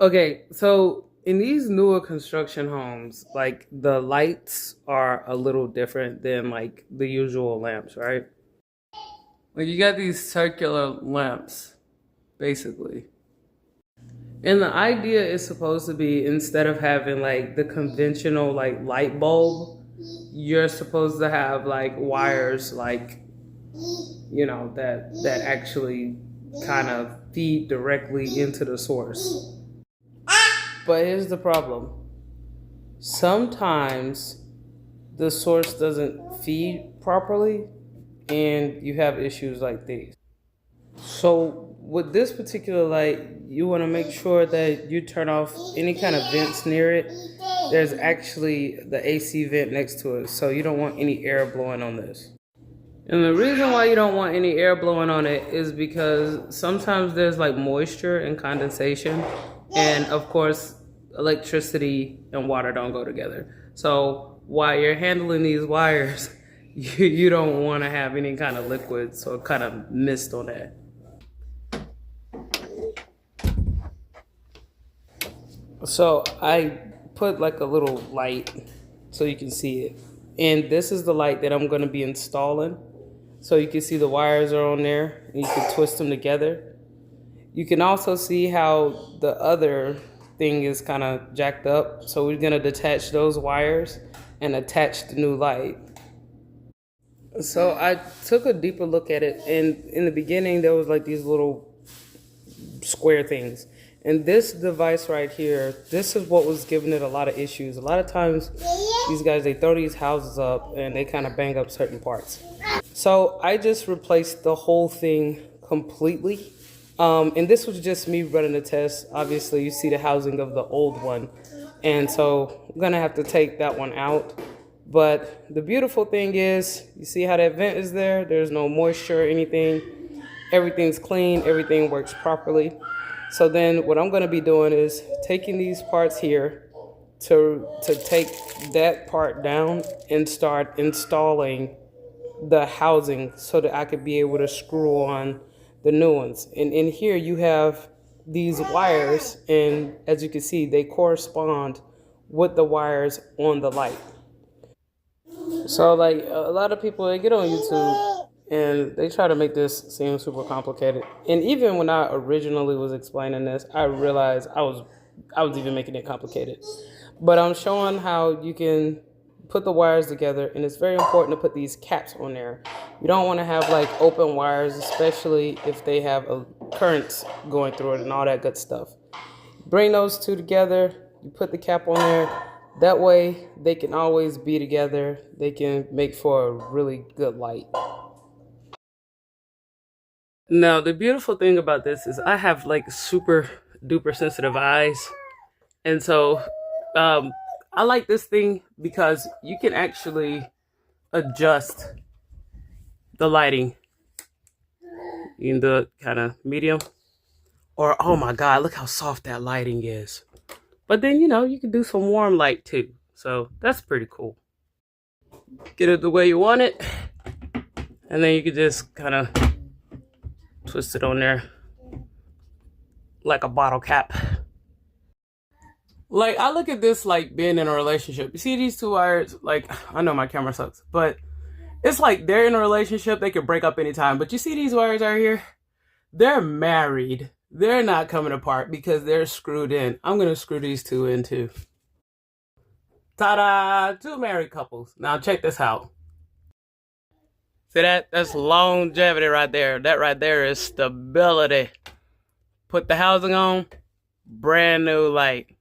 Okay, so in these newer construction homes, like the lights are a little different than like the usual lamps, right? Like you got these circular lamps, basically. And the idea is supposed to be instead of having like the conventional like light bulb, you're supposed to have like wires like that actually kind of feed directly into the source. But here's the problem. Sometimes the source doesn't feed properly and you have issues like these. So with this particular light, you want to make sure that you turn off any kind of vents near it. There's actually the AC vent next to it, so you don't want any air blowing on this. And the reason why you don't want any air blowing on it is because sometimes there's like moisture and condensation, and of course, electricity and water don't go together. So while you're handling these wires, you don't want to have any kind of liquid, so kind of mist on that. So I put like a little light so you can see it. And this is the light that I'm going to be installing. So you can see the wires are on there and you can twist them together. You can also see how the other thing is kind of jacked up. So we're going to detach those wires and attach the new light. So I took a deeper look at it, and in the beginning there was like these little square things. And this device right here, this is what was giving it a lot of issues. A lot of times these guys, they throw these houses up and they kind of bang up certain parts. So I just replaced the whole thing completely. And this was just me running the test. Obviously you see the housing of the old one. And so I'm gonna have to take that one out. But the beautiful thing is, you see how that vent is there? There's no moisture or anything. Everything's clean, everything works properly. So then what I'm gonna be doing is taking these parts here to take that part down and start installing the housing so that I could be able to screw on the new ones. And in here you have these wires, and as you can see, they correspond with the wires on the light. So like a lot of people, they get on YouTube and they try to make this seem super complicated. And even when I originally was explaining this, I realized I was even making it complicated. But I'm showing how you can put the wires together, and it's very important to put these caps on there. You don't want to have like open wires, especially if they have a current going through it and all that good stuff. Bring those two together, you put the cap on there. That way they can always be together. They can make for a really good light. Now, the beautiful thing about this is I have like super duper sensitive eyes. And so um, I like this thing because you can actually adjust the lighting in the kind of medium. Or, oh my God, look how soft that lighting is. But then, you can do some warm light too. So that's pretty cool. Get it the way you want it. And then you can just kind of twist it on there like a bottle cap. Like, I look at this like being in a relationship. You see these two wires? Like, I know my camera sucks, but it's like they're in a relationship. They could break up anytime. But you see these wires right here? They're married. They're not coming apart because they're screwed in. I'm going to screw these two in too. Ta-da! Two married couples. Now check this out. See that? That's longevity right there. That right there is stability. Put the housing on. Brand new light.